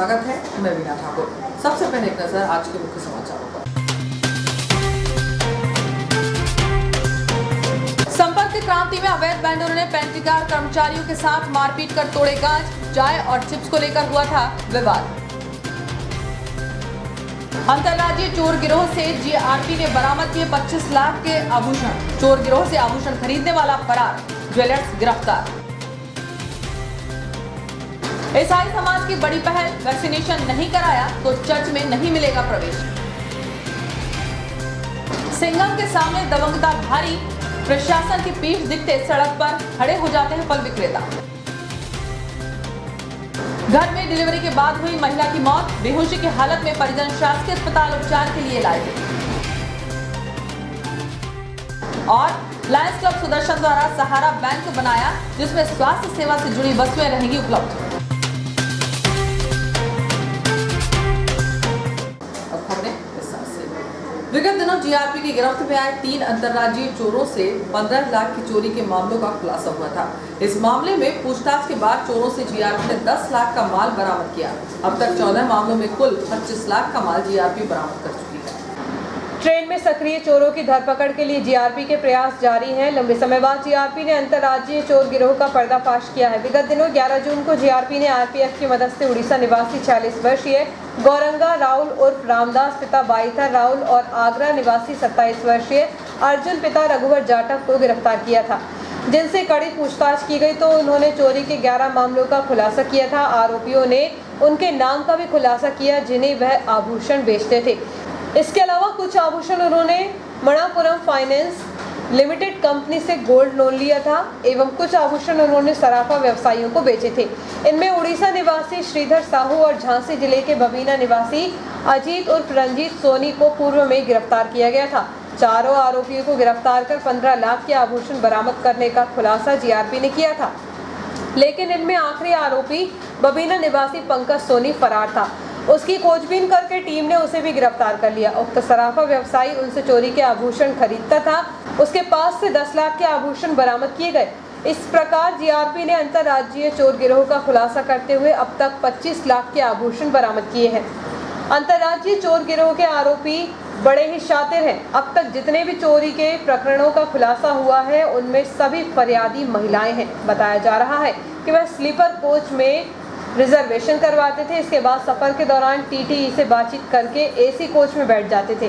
स्वागत है। मैं वीना ठाकुर। सबसे पहले एक नजर आज के मुख्य समाचारों पर। संपर्क क्रांति में अवैध वेंडरों ने पेंट्री कार कर्मचारियों के साथ मारपीट कर तोड़े कांच। चाय और चिप्स को लेकर हुआ था विवाद। अंतर्राज्यीय चोर गिरोह से जीआरपी ने बरामद किए 25 लाख के आभूषण। चोर गिरोह से आभूषण खरीदने वाला फरार, ज्वेलर्स गिरफ्तार। ईसाई समाज की बड़ी पहल, वैक्सीनेशन नहीं कराया तो चर्च में नहीं मिलेगा प्रवेश। सिंघम के सामने दबंगता भारी, प्रशासन की पीठ दिखते सड़क पर खड़े हो जाते हैं फल विक्रेता। घर में डिलीवरी के बाद हुई महिला की मौत, बेहोशी की हालत में परिजन शासकीय अस्पताल उपचार के लिए लाए थे। और लायंस क्लब सुदर्शन द्वारा सहारा बैंक बनाया, जिसमें स्वास्थ्य सेवा से जुड़ी वस्तुएं रहेंगी उपलब्ध। विगत दिनों जीआरपी की गिरफ्त में आए 3 अंतर्राज्यीय चोरों से 15 लाख की चोरी के मामलों का खुलासा हुआ था। इस मामले में पूछताछ के बाद चोरों से जीआरपी ने 10 लाख का माल बरामद किया। अब तक 14 मामलों में कुल 25 लाख का माल जीआरपी बरामद कर चुकी है। ट्रेन में सक्रिय चोरों की धरपकड़ के लिए जीआरपी के प्रयास जारी हैं। लंबे समय बाद जीआरपी ने अंतर्राज्यीय चोर गिरोह का पर्दाफाश किया है। विगत दिनों 11 जून को जीआरपी ने आरपीएफ की मदद से उड़ीसा निवासी 46 वर्षीय गौरंगा राहुल उर्फ रामदास पिता बाईथर राहुल और आगरा निवासी 27 वर्षीय अर्जुन पिता रघुवर जाटव को गिरफ्तार किया था, जिनसे कड़ी पूछताछ की गई तो उन्होंने चोरी के 11 मामलों का खुलासा किया था। आरोपियों ने उनके नाम का भी खुलासा किया, जिन्हें वह आभूषण बेचते थे। इसके अलावा कुछ आभूषण उन्होंने मणप्पुरम फाइनेंस लिमिटेड कंपनी से गोल्ड लोन लिया था एवं कुछ आभूषण उन्होंने सराफा व्यवसायियों को बेचे थे। इनमें उड़ीसा निवासी श्रीधर साहू और झांसी जिले के बबीना निवासी अजीत उर्फ रंजीत सोनी को पूर्व में गिरफ्तार किया गया था। चारों आरोपियों को गिरफ्तार कर 15 लाख के आभूषण बरामद करने का खुलासा जीआरपी ने किया था, लेकिन इनमें आखिरी आरोपी बबीना निवासी पंकज सोनी फरार था। उसकी खोजबीन करके टीम ने उसे भी गिरफ्तार कर लिया। उक्त सराफा व्यवसायी उनसे चोरी के आभूषण खरीदता था। उसके पास से 10 लाख के आभूषण बरामद किए गए। इस प्रकार जीआरपी ने अंतर्राज्यीय चोर गिरोह का खुलासा करते हुए अब तक 25 लाख के आभूषण बरामद किए हैं। अंतर्राज्यीय चोर गिरोह के आरोपी बड़े ही शातिर हैं। अब तक जितने भी चोरी के प्रकरणों का खुलासा हुआ है, उनमें सभी फरियादी महिलाएं हैं। बताया जा रहा है कि वह स्लीपर कोच में रिजर्वेशन करवाते थे। इसके बाद सफर के दौरान टीटीई से बातचीत करके एसी कोच में बैठ जाते थे।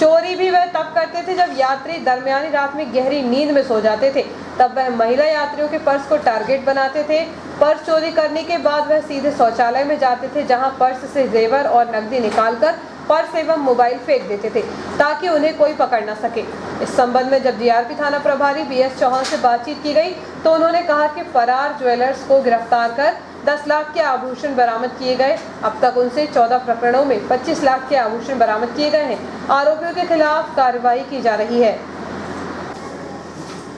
चोरी भी वह तब करते थे जब यात्री दरमियानी रात में गहरी नींद में सो जाते थे। तब वह महिला यात्रियों के पर्स को टारगेट बनाते थे। पर्स चोरी करने के बाद वह सीधे शौचालय में जाते थे, जहां पर्स से जेवर और नकदी निकालकर पर्स एवं मोबाइल फेंक देते थे ताकि उन्हें कोई पकड़ न सके। इस संबंध में जब जीआरपी थाना प्रभारी बीएस चौहान से बातचीत की गई तो उन्होंने कहा कि फरार ज्वेलर्स को गिरफ्तार कर 10 लाख के आभूषण बरामद किए गए। अब तक उनसे 14 प्रकरणों में 25 लाख के आभूषण बरामद किए गए हैं। आरोपियों के खिलाफ कार्रवाई की जा रही है।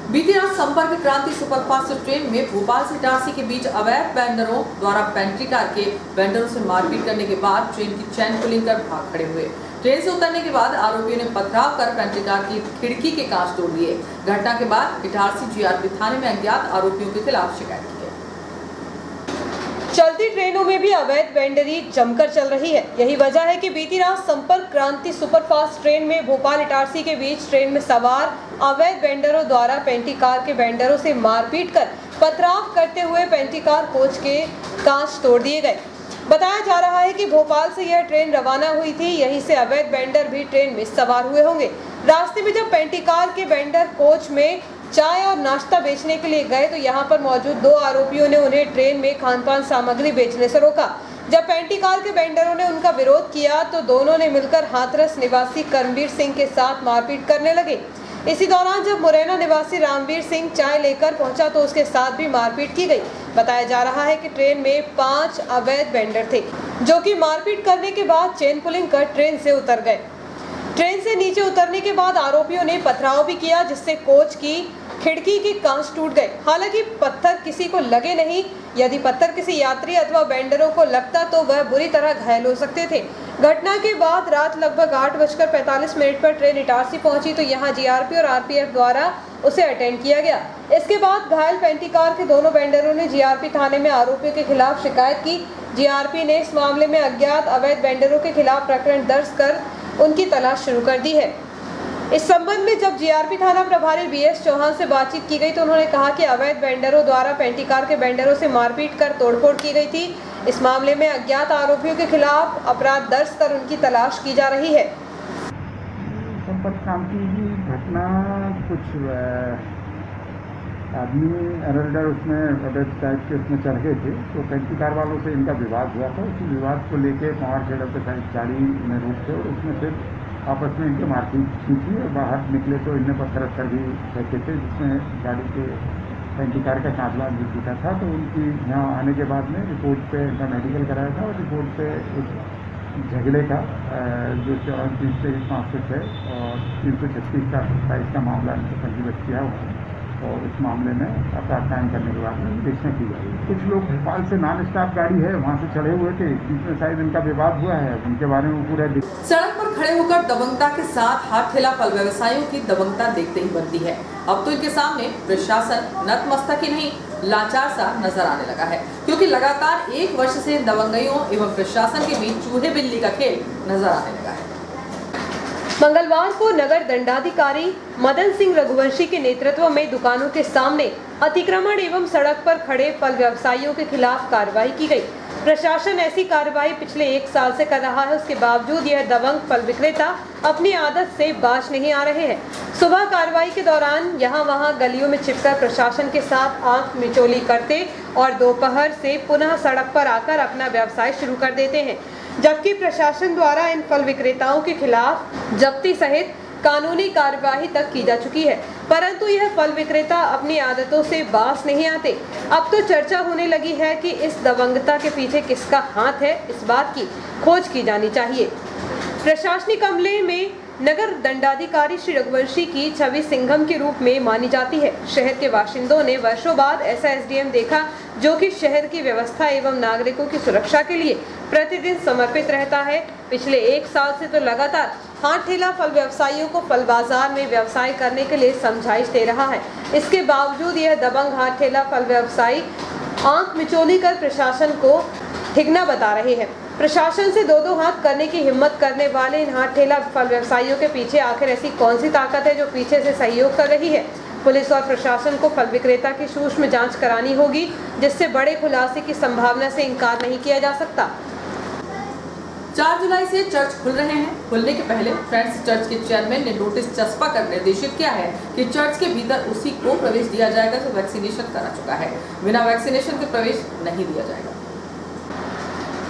बीती रात संपर्क क्रांति सुपरफास्ट ट्रेन में भोपाल से इटारसी के बीच अवैध वेंडरों द्वारा पेंट्री कार के वेंडरों से मारपीट करने के बाद ट्रेन की चैन पुलिंग कर भाग खड़े हुए। ट्रेन से उतरने के बाद आरोपियों ने पथराव कर पेंट्री कार की खिड़की के कांच तोड़ दिए। घटना के बाद इटारसी जीआरपी थाने में अज्ञात आरोपियों के खिलाफ शिकायत की है। चलती ट्रेनों में भी अवैध वेंडरी जमकर चल रही है। यही वजह है कि बीती रात संपर्क क्रांति सुपरफास्ट ट्रेन में भोपाल इटारसी के बीच ट्रेन में सवार अवैध वेंडरों द्वारा पेंट्री कार के वेंडरों से मारपीट कर पथराव करते हुए पेंट्री कार कोच के कांच तोड़ दिए गए। बताया जा रहा है कि भोपाल से यह ट्रेन रवाना हुई थी। यहीं से अवैध वेंडर भी ट्रेन में सवार हुए होंगे। रास्ते में जब पेंट्री कार के वेंडर कोच में चाय और नाश्ता बेचने के लिए गए तो यहाँ पर मौजूद 2 आरोपियों ने उन्हें ट्रेन में खानपान सामग्री बेचने से रोका। जब पेंट्री कार के वेंडरों ने उनका विरोध किया तो दोनों ने मिलकर हाथरस निवासी करमवीर सिंह के साथ मारपीट करने लगे। इसी दौरान जब मुरैना निवासी रामवीर सिंह चाय लेकर पहुंचा तो उसके साथ भी मारपीट की गई। बताया जा रहा है कि ट्रेन में 5 अवैध वेंडर थे, जो कि मारपीट करने के बाद चेन पुलिंग कर ट्रेन से उतर गए। ट्रेन से नीचे उतरने के बाद आरोपियों ने पथराव भी किया, जिससे कोच की खिड़की के कांच टूट गए। हालांकि पत्थर किसी को लगे नहीं। यदि पत्थर किसी यात्री अथवा वेंडरों को लगता तो वह बुरी तरह घायल हो सकते थे। घटना के बाद रात लगभग 8:45 पर ट्रेन इटारसी पहुंची तो यहां जीआरपी और आरपीएफ द्वारा उसे अटेंड किया गया। इसके बाद घायल पेंटिकार के दोनों वेंडरों ने जीआरपी थाने में आरोपियों के खिलाफ शिकायत की। जीआरपी ने इस मामले में अज्ञात अवैध वेंडरों के खिलाफ प्रकरण दर्ज कर उनकी तलाश शुरू कर दी है। इस संबंध में जब जीआरपी थाना प्रभारी बीएस चौहान से बातचीत की गई तो उन्होंने कहा कि अवैध वेंडरों द्वारा पेंटिकार के वेंडरों से मारपीट कर तोड़फोड़ की गई थी। इस मामले में अज्ञात आरोपियों के खिलाफ अपराध दर्ज कर उनकी तलाश की जा रही है। संपर्क काम की घटना कुछ आदमी अरल्डर उसमें अवैध टाइप के उसमें चढ़ गए थे तो पेंटिकार वालों से इनका विवाद हुआ था। उसी विवाद को लेके पवारखेड़ा के साइड गाड़ी में रोक थे और उसमें फिर आपस में इनके मारपीट की थी और बाहर निकले तो इनने पत्थर भी फेंके थे जिसमें गाड़ी के पेंटिकार का कांचला भी टूटा था। तो उनकी यहाँ आने के बाद में रिपोर्ट पे इनका मेडिकल कराया था और रिपोर्ट पे एक झगड़े का जो 323/506 और 336 का 27 का मामला इनको पंजीबद्ध किया हुआ है और इस मामले में अपराध कायम करने के बाद में निरीक्षण की जाएगी। कुछ लोग भोपाल से नॉन स्टॉप गाड़ी है वहाँ से चढ़े हुए थे, बीच में शायद इनका विवाद हुआ है, उनके बारे में पूरा सड़क पर खड़े होकर दबंगता के साथ हाथ ठेला फल व्यवसायियों की दबंगता देखते ही बनती है। अब तो इनके सामने प्रशासन नतमस्तक ही नहीं लाचार सा नजर आने लगा है, क्योंकि लगातार 1 वर्ष से दबंगइयों एवं प्रशासन के बीच चूहे बिल्ली का खेल नजर आने लगा है। मंगलवार को नगर दंडाधिकारी मदन सिंह रघुवंशी के नेतृत्व में दुकानों के सामने अतिक्रमण एवं सड़क पर खड़े फल व्यवसायियों के खिलाफ कार्रवाई की गई। प्रशासन ऐसी कार्रवाई पिछले 1 साल से कर रहा है, उसके बावजूद यह दबंग फल विक्रेता अपनी आदत से बाज नहीं आ रहे हैं। सुबह कार्रवाई के दौरान यहाँ वहाँ गलियों में छिपकर प्रशासन के साथ आंख मिचौली करते और दोपहर से पुनः सड़क पर आकर अपना व्यवसाय शुरू कर देते हैं, जबकि प्रशासन द्वारा इन फल विक्रेताओं के खिलाफ जब्ती सहित कानूनी कार्यवाही तक की जा चुकी है, परंतु यह फल विक्रेता अपनी आदतों से बाज नहीं आते। अब तो चर्चा होने लगी है कि इस दबंगता के पीछे किसका हाथ है, इस बात की खोज की जानी चाहिए। प्रशासनिक अमले में नगर दंडाधिकारी श्री रघुवंशी की छवि सिंघम के रूप में मानी जाती है। शहर के बाशिंदों ने वर्षों बाद ऐसा एसडीएम देखा जो कि शहर की व्यवस्था एवं नागरिकों की सुरक्षा के लिए प्रतिदिन समर्पित रहता है। पिछले 1 साल से तो लगातार हाथ ठेला फल व्यवसायियों को फल बाजार में व्यवसाय करने के लिए समझाइश दे रहा है। इसके बावजूद यह दबंग हाथ ठेला फल व्यवसायी आंख मिचौली कर प्रशासन को ठिगना बता रहे हैं। प्रशासन से दो हाथ करने की हिम्मत करने वाले इन हाथ ठेला फल व्यवसायियों के पीछे आखिर ऐसी कौन सी ताकत है जो पीछे से सहयोग कर रही है। पुलिस और प्रशासन को फल विक्रेता की सूक्ष्म जांच करानी होगी, जिससे बड़े खुलासे की संभावना से इनकार नहीं किया जा सकता। 4 जुलाई से चर्च खुल रहे हैं। खुलने के पहले फ्रेंड्स चर्च के चेयरमैन ने नोटिस चस्पा कर निर्देशित किया है कि चर्च के भीतर उसी को प्रवेश दिया जाएगा जो वैक्सीनेशन करा चुका है। बिना वैक्सीनेशन के प्रवेश नहीं दिया जाएगा।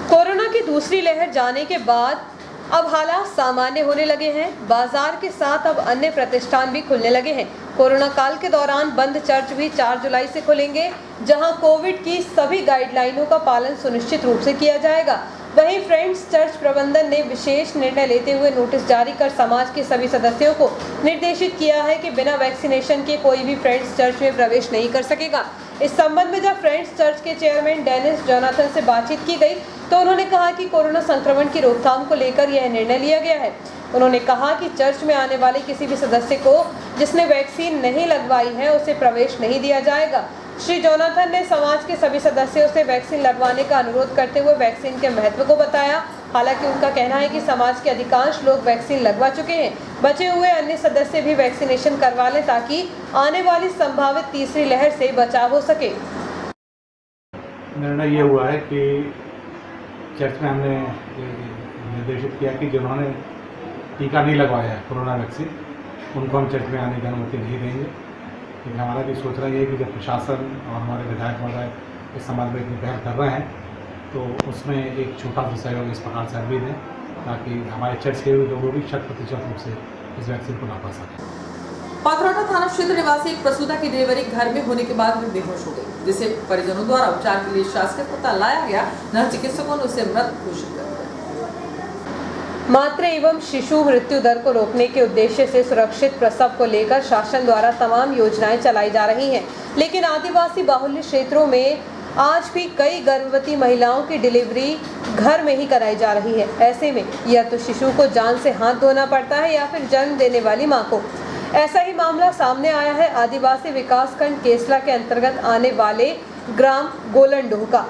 कोरोना की दूसरी लहर जाने के बाद अब हालात सामान्य होने लगे हैं। बाजार के साथ अब अन्य प्रतिष्ठान भी खुलने लगे हैं। कोरोना काल के दौरान बंद चर्च भी 4 जुलाई से खुलेंगे, जहां कोविड की सभी गाइडलाइनों का पालन सुनिश्चित रूप से किया जाएगा। वहीं फ्रेंड्स चर्च प्रबंधन ने विशेष निर्णय लेते हुए नोटिस जारी कर समाज के सभी सदस्यों को निर्देशित किया है कि बिना वैक्सीनेशन के कोई भी फ्रेंड्स चर्च में प्रवेश नहीं कर सकेगा। इस संबंध में जब फ्रेंड्स चर्च के चेयरमैन डेनिस जोनाथन से बातचीत की गई तो उन्होंने कहा कि कोरोना संक्रमण की रोकथाम को लेकर यह निर्णय लिया गया है। उन्होंने कहा कि चर्च में आने वाले किसी भी सदस्य को जिसने वैक्सीन नहीं लगवाई है उसे प्रवेश नहीं दिया जाएगा। श्री जोनाथन ने समाज के सभी सदस्यों से वैक्सीन लगवाने का अनुरोध करते हुए वैक्सीन के महत्व को बताया। हालांकि उनका कहना है कि समाज के अधिकांश लोग वैक्सीन लगवा चुके हैं। बचे हुए अन्य सदस्य भी वैक्सीनेशन करवा लें ताकि आने वाली संभावित तीसरी लहर से बचाव हो सके। निर्णय ये हुआ है कि चर्च में हमने निर्देशित किया कि जिन्होंने टीका नहीं लगवाया है कोरोना वैक्सीन, उनको हम चर्च में आने की अनुमति नहीं देंगे। लेकिन हमारा भी सोच रहा है कि जब प्रशासन और हमारे विधायक महोदय इस संबंध में इतनी पहल कर रहे हैं तो उसमें एक छोटा सा सहयोग इस प्रकार से हम भी दें ताकि हमारे चर्च के लोगों भी 100% रूप से इस वैक्सीन को लगा सकें। पाथरौटा थाना क्षेत्र निवासी एक प्रसूता की डिलीवरी घर में होने के बाद बेहोश हो गई, जिसे परिजनों द्वारा उपचार के लिए शासकीय अस्पताल लाया गया, जहां चिकित्सकों ने उसे मृत घोषित कर दिया। मातृ एवं शिशु मृत्यु दर को रोकने के उद्देश्य से सुरक्षित प्रसव को लेकर शासन द्वारा तमाम योजनाएं चलाई जा रही हैं, लेकिन आदिवासी बाहुल्य क्षेत्रों में आज भी कई गर्भवती महिलाओं की डिलीवरी घर में ही कराई जा रही है। ऐसे में या तो शिशु को जान से हाथ धोना पड़ता है या फिर जन्म देने वाली मां को। ऐसा ही मामला सामने आया है आदिवासी विकासखंड केसला के अंतर्गत आने वाले ग्राम गोलंडोह का।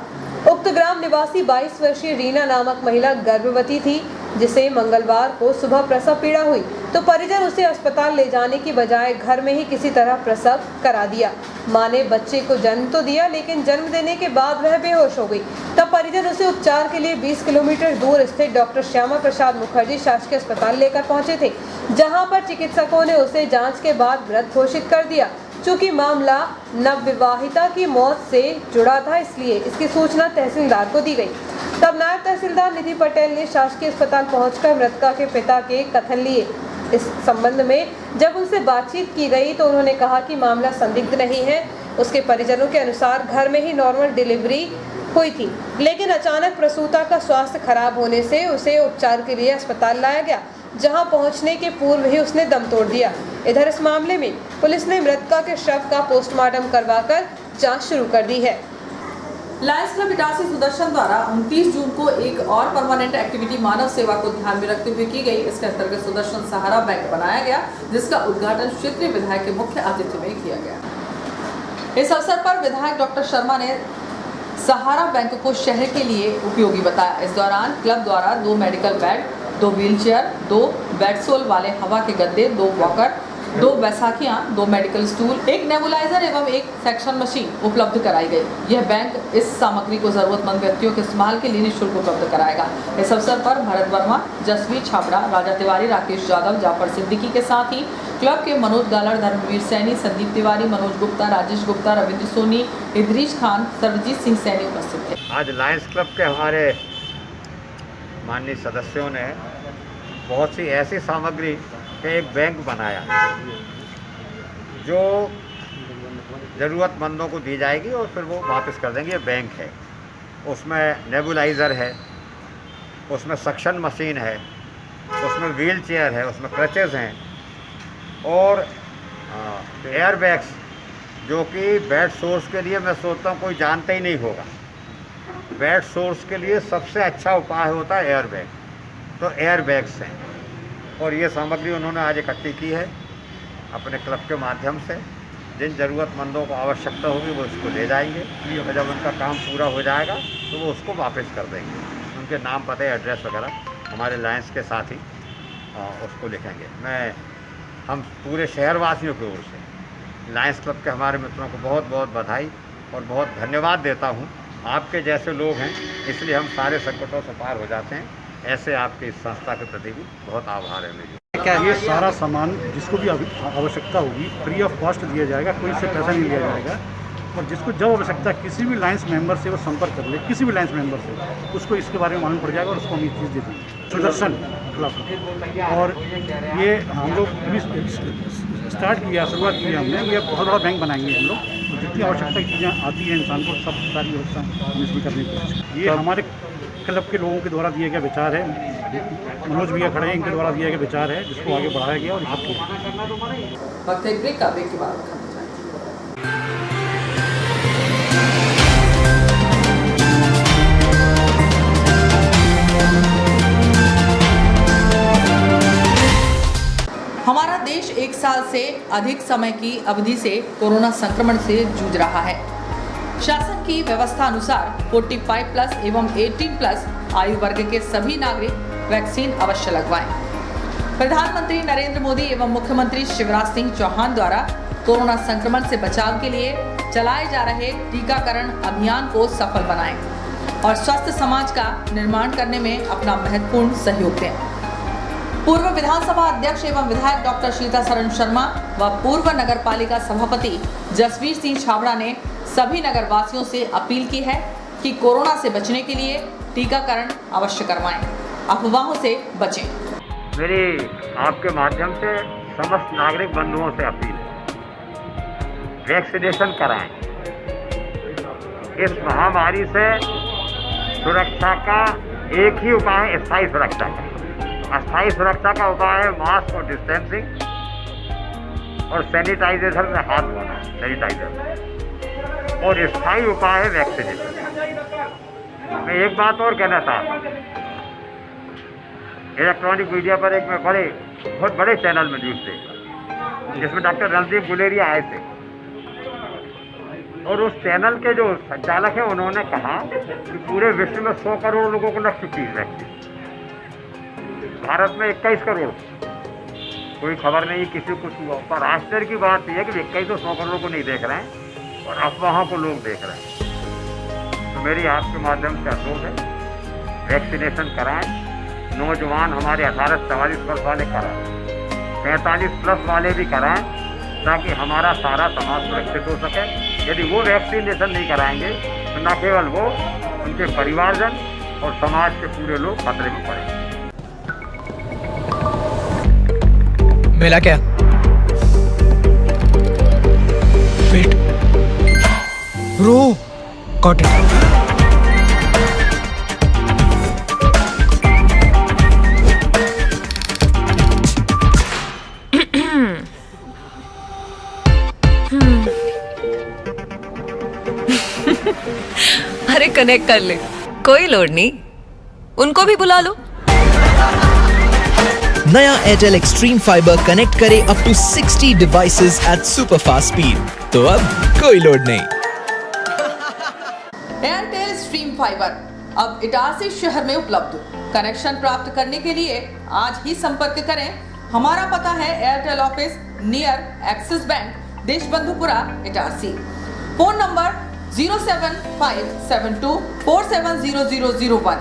उक्त ग्राम निवासी 22 वर्षीय रीना नामक महिला गर्भवती थी, जिसे मंगलवार को सुबह प्रसव पीड़ा हुई तो परिजन उसे अस्पताल ले जाने की बजाय घर में ही किसी तरह प्रसव करा दिया। मां ने बच्चे को जन्म तो दिया, लेकिन जन्म देने के बाद वह बेहोश हो गई। तब परिजन उसे उपचार के लिए 20 किलोमीटर दूर स्थित डॉक्टर श्यामा प्रसाद मुखर्जी शासकीय अस्पताल लेकर पहुंचे थे, जहां पर चिकित्सकों ने उसे जांच के बाद मृत घोषित कर दिया। चूँकि मामला नवविवाहिता की मौत से जुड़ा था, इसलिए इसकी सूचना तहसीलदार को दी गई। तब नायब तहसीलदार निधि पटेल ने शासकीय अस्पताल पहुंचकर मृतका के पिता के कथन लिए। इस संबंध में जब उनसे बातचीत की गई तो उन्होंने कहा कि मामला संदिग्ध नहीं है। उसके परिजनों के अनुसार घर में ही नॉर्मल डिलीवरी हुई थी, लेकिन अचानक प्रसूता का स्वास्थ्य खराब होने से उसे उपचार के लिए अस्पताल लाया गया, जहां पहुंचने के पूर्व ही उसने दम तोड़ दिया। इधर इस मामले में पुलिस ने मृतका के शव का पोस्टमार्टम करवाकर जांच शुरू कर दी है। लायंस क्लब इटारसी सुदर्शन द्वारा 29 जून को एक और परमानेंट एक्टिविटी मानव सेवा को ध्यान में रखते हुए की गई। इसके अंतर्गत सुदर्शन सहारा बैंक बनाया गया, जिसका उद्घाटन क्षेत्रीय विधायक के मुख्य आतिथ्य में किया गया। इस अवसर पर विधायक डॉक्टर शर्मा ने सहारा बैंक को शहर के लिए उपयोगी बताया। इस दौरान क्लब द्वारा 2 मेडिकल बेड, 2 व्हीलचेयर, 2 बेडसोल वाले हवा के गद्दे, 2 वॉकर, 2 बैसाखियां, 2 मेडिकल स्टूल, 1 नेबुलाइजर एवं 1 सेक्शन मशीन उपलब्ध कराई गई। यह बैंक इस सामग्री को जरूरतमंद व्यक्तियों के इस्तेमाल के लिए निःशुल्क उपलब्ध कराएगा। इस अवसर पर भरत वर्मा, जसवीर छाबड़ा, राजा तिवारी, राकेश यादव, जाफर सिद्दीकी के साथ ही क्लब के मनोज गालड़, धर्मवीर सैनी, संदीप तिवारी, मनोज गुप्ता, राजेश गुप्ता, रविंद्र सोनी, इदरीश खान, सरजीत सिंह सैनी उपस्थित थे। आज लायंस क्लब के हमारे माननीय सदस्यों ने बहुत सी ऐसी सामग्री के एक बैंक बनाया जो ज़रूरतमंदों को दी जाएगी और फिर वो वापस कर देंगे। ये बैंक है, उसमें नेबुलाइज़र है, उसमें सक्शन मशीन है, उसमें व्हील चेयर है, उसमें क्रचेज़ हैं और एयर बैग्स, जो कि बेड सोर्स के लिए मैं सोचता हूँ कोई जानता ही नहीं होगा। बेड सोर्स के लिए सबसे अच्छा उपाय होता है एयर बैग, तो एयर बैग्स हैं और ये सामग्री उन्होंने आज इकट्ठी की है अपने क्लब के माध्यम से। जिन ज़रूरतमंदों को आवश्यकता होगी वो इसको ले जाएंगे और जब उनका काम पूरा हो जाएगा तो वो उसको वापस कर देंगे। उनके नाम, पते, एड्रेस वगैरह हमारे लायंस के साथ ही उसको लिखेंगे। हम पूरे शहरवासियों की ओर से लायंस क्लब के हमारे मित्रों को बहुत बहुत बधाई और बहुत धन्यवाद देता हूँ। आपके जैसे लोग हैं, इसलिए हम सारे संकटों से पार हो जाते हैं। ऐसे आपकी इस संस्था के प्रति भी बहुत आभार है मेरी। क्या ये सारा सामान जिसको भी आवश्यकता होगी फ्री ऑफ कॉस्ट दिया जाएगा, कोई से पैसा नहीं लिया जाएगा और जिसको जब आवश्यकता किसी भी लायंस मेंबर से वो संपर्क कर ले, किसी भी लायंस मेंबर से, उसको इसके बारे में मालूम पड़ जाएगा और उसको हम ये चीज़ दे देंगे। सुदर्शन क्लब और ये हम लोग स्टार्ट किया, शुरुआत की हमने, ये बहुत बड़ा बैंक बनाएंगे हम लोग। तो जितनी आवश्यकता की चीज़ें आती हैं इंसान को, सब सारी व्यवस्था हम इसमें करने की कोशिश। ये हमारे क्लब के लोगों के द्वारा दिया गया विचार है, मनोज भैया खड़े हैं, इनके द्वारा दिया गया विचार है जिसको आगे बढ़ाया गया और यहाँ किया। वक्त एक ब्रेक का, ब्रेक के बाद खत्म। हमारा देश 1 साल से अधिक समय की अवधि से कोरोना संक्रमण से जूझ रहा है। शासन की व्यवस्था अनुसार 45+ एवं 18+ आयु वर्ग के सभी नागरिक वैक्सीन अवश्य लगवाएं। प्रधानमंत्री नरेंद्र मोदी एवं मुख्यमंत्री शिवराज सिंह चौहान द्वारा कोरोना संक्रमण से बचाव के लिए चलाए जा रहे टीकाकरण अभियान को सफल बनाएं और स्वस्थ समाज का निर्माण करने में अपना महत्वपूर्ण सहयोग दें। पूर्व विधानसभा अध्यक्ष एवं विधायक डॉक्टर सीतासरण शर्मा व पूर्व नगरपालिका सभापति जसवीर सिंह छाबड़ा ने सभी नगरवासियों से अपील की है कि कोरोना से बचने के लिए टीकाकरण अवश्य करवाएं, अफवाहों से बचें। मेरी आपके माध्यम से समस्त नागरिक बंधुओं से अपील है, वैक्सीनेशन कराएं। इस महामारी से सुरक्षा का एक ही उपाय है, स्थायी सुरक्षा का। अस्थायी सुरक्षा का उपाय है मास्क और डिस्टेंसिंग और सैनिटाइजेशन में हाथ धोना, सैनिटाइजर। और स्थायी उपाय है वैक्सीनेशन। मैं एक बात और कहना चाहता हूँ, इलेक्ट्रॉनिक मीडिया पर एक मैं बहुत बड़े चैनल में न्यूज़ देखा जिसमें डॉक्टर रणदीप गुलेरिया आए थे, और उस चैनल के जो संचालक हैं उन्होंने कहा कि पूरे विश्व में 100 करोड़ लोगों को लग चुकी है वैक्सीन, भारत में 21 करोड़, कोई खबर नहीं किसी कुछ हुआ। पर आश्चर्य की बात यह है कि 21 तो 100 करोड़ को नहीं देख रहे हैं और अफवाहों को लोग देख रहे हैं। तो मेरी आपके माध्यम से अनुरोध है, वैक्सीनेशन कराएं। नौजवान हमारे 18 से 44 वर्ष वाले कराएं, 45 प्लस वाले भी कराएं, ताकि हमारा सारा समाज सुरक्षित हो सके। यदि वो वैक्सीनेशन नहीं कराएंगे तो न केवल वो, उनके परिवारजन और समाज के पूरे लोग खतरे में पड़ेंगे। मिला क्या? वेट, रो, गॉट इट। अरे कनेक्ट कर ले, कोई लोड नहीं, उनको भी बुला लो। नया एयरटेल एक्सट्रीम फाइबर कनेक्ट करे up to 60 devices at super fast speed, तो अब कोई लोड नहीं। एयरटेल स्ट्रीम फाइबर अब इटारसी शहर में उपलब्ध। कनेक्शन प्राप्त करने के लिए आज ही संपर्क करें। हमारा पता है Airtel office near Axis bank, Deshbandhupura, Itarsi. Phone number 07572470001,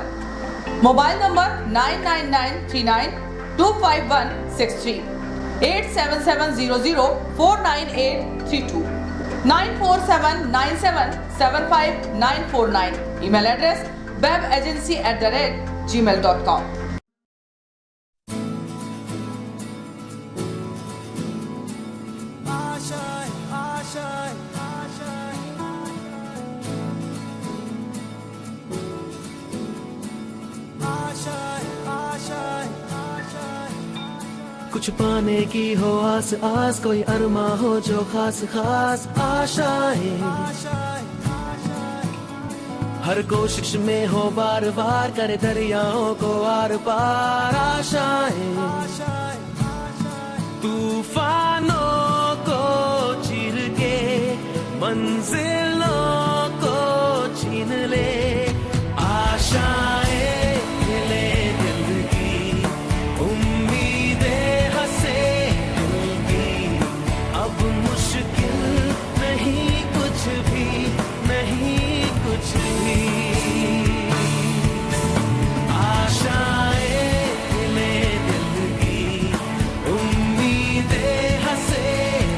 mobile number 9993925163, 8770049832, 9479775949, email address webagency@gmail.com। कुछ पाने की हो आस आस, कोई अरमा हो जो खास खास आशाएं, हर कोशिश में हो बार बार, करे दरियाओं को आर पार आशाएं, तूफानों को चीर के मंजिलों को छीन ले आशाएं, ले दिल की उम्मीदें हंसे दिल की, अब मुश्किल नहीं कुछ भी, नहीं कुछ भी, आशाएं ले दिल की उम्मीदें हंसे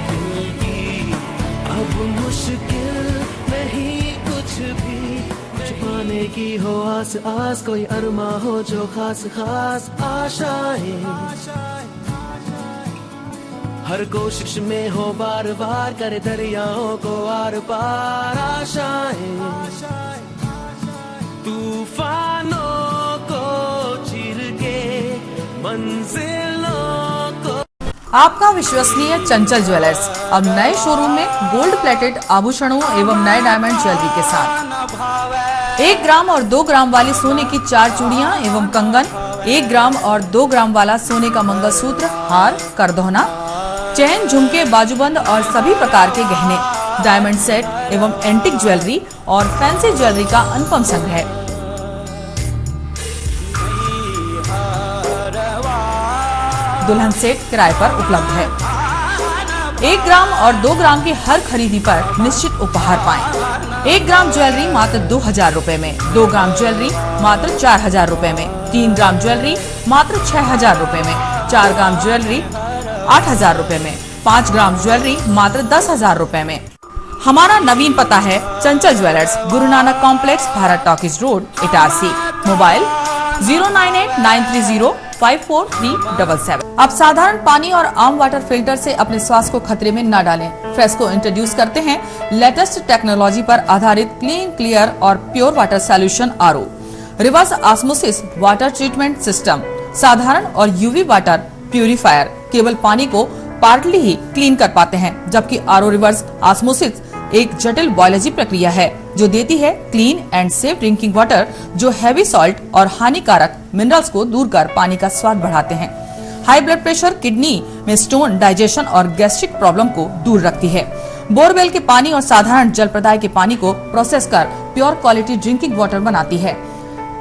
दिल की, अब मुश्किल नहीं कुछ भी, कुछ पाने की हो आस आस, कोई अरमा हो जो खास खास आशाएं, हर कोशिश में हो बार बार, करे दरियाओं को आर पार आशाएं, तूफानों को चीर के मंजिलों को। आपका विश्वसनीय चंचल ज्वेलर्स अब नए शोरूम में गोल्ड प्लेटेड आभूषणों एवं नए डायमंड ज्वेलरी के साथ 1 ग्राम और 2 ग्राम वाली सोने की 4 चूड़ियां एवं कंगन, 1 ग्राम और 2 ग्राम वाला सोने का मंगलसूत्र, हार, करदौना, चैन, झुमके, बाजूबंद और सभी प्रकार के गहने, डायमंड सेट एवं एंटिक ज्वेलरी और फैंसी ज्वेलरी का अनुपम संग्रह। दुल्हन सेट किराए पर उपलब्ध है। 1 ग्राम और 2 ग्राम की हर खरीदी पर निश्चित उपहार पाएं। 1 ग्राम ज्वेलरी मात्र 2000 रुपए में, 2 ग्राम ज्वेलरी मात्र 4000 रुपए में, 3 ग्राम ज्वेलरी मात्र 6000 रुपए में, 4 ग्राम ज्वेलरी 8000 रुपए में, 5 ग्राम ज्वेलरी मात्र 10000 रुपए में। हमारा नवीन पता है चंचल jewellers, Guru Nanak complex, Bharat talkies road, Itarsi. Mobile 09893054377। अब साधारण पानी और आम वाटर फिल्टर से अपने स्वास्थ्य को खतरे में न डालें। फ्रेस्को इंट्रोड्यूस करते हैं लेटेस्ट टेक्नोलॉजी पर आधारित क्लीन, क्लियर और pure water solution RO, reverse osmosis water treatment system, साधारण और यूवी वाटर प्यूरिफायर केवल पानी को पार्टली ही क्लीन कर पाते हैं, जबकि आरओ रिवर्स ऑस्मोसिस एक जटिल बायोलॉजी प्रक्रिया है जो देती है clean and safe drinking water, जो हैवी सॉल्ट और हानिकारक मिनरल्स को दूर कर पानी का स्वाद बढ़ाते हैं। हाई ब्लड प्रेशर, किडनी में स्टोन, डाइजेशन और गैस्ट्रिक प्रॉब्लम को दूर रखती है। बोरवेल के पानी और साधारण जल प्रदाय के पानी को प्रोसेस कर प्योर क्वालिटी ड्रिंकिंग वाटर बनाती है।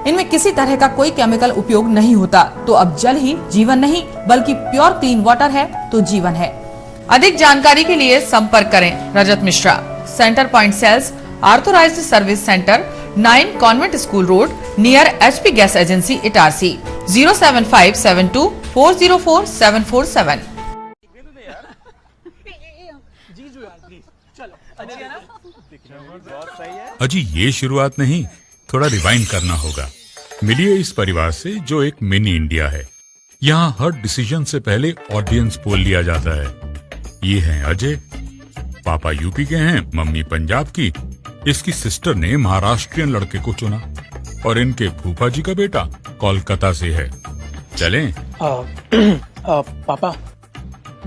इनमें किसी तरह का कोई केमिकल उपयोग नहीं होता। तो अब जल ही जीवन नहीं बल्कि प्योर क्लीन वाटर है तो जीवन है। अधिक जानकारी के लिए संपर्क करें Rajat Mishra, centre point sales, authorised service centre, 9 convent school road, near HP gas agency, Itarsi, 07572404747। अजी ये शुरुआत नहीं, थोड़ा रिवाइंड करना होगा। मिलिए इस परिवार से जो एक मिनी इंडिया है। यहाँ हर डिसीजन से पहले ऑडियंस पोल लिया जाता है। ये हैं अजय, पापा यूपी के हैं, मम्मी पंजाब की। इसकी सिस्टर ने महाराष्ट्रियन लड़के को चुना और इनके फूफा जी का बेटा कोलकाता से है। चलें? पापा